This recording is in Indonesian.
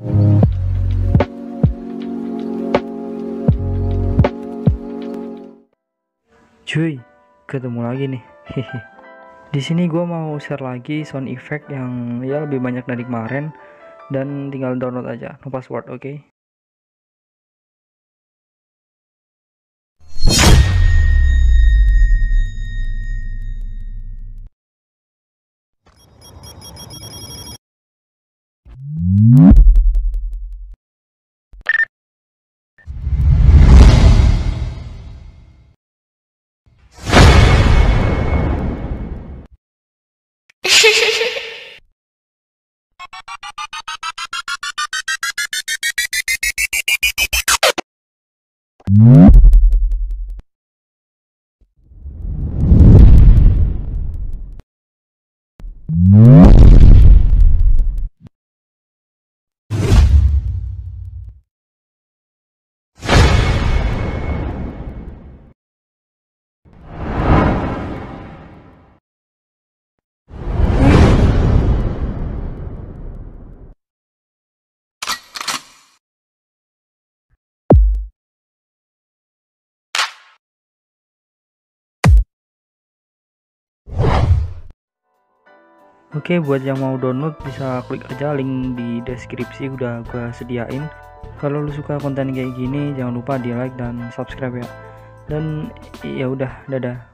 Cuy, ketemu lagi nih. Di sini gue mau share lagi sound effect yang ya lebih banyak dari kemarin, dan tinggal download aja, no password, oke? Oke, buat yang mau download bisa klik aja link di deskripsi, udah gue sediain. Kalau lu suka konten kayak gini jangan lupa di like dan subscribe ya. Dan ya udah, dadah.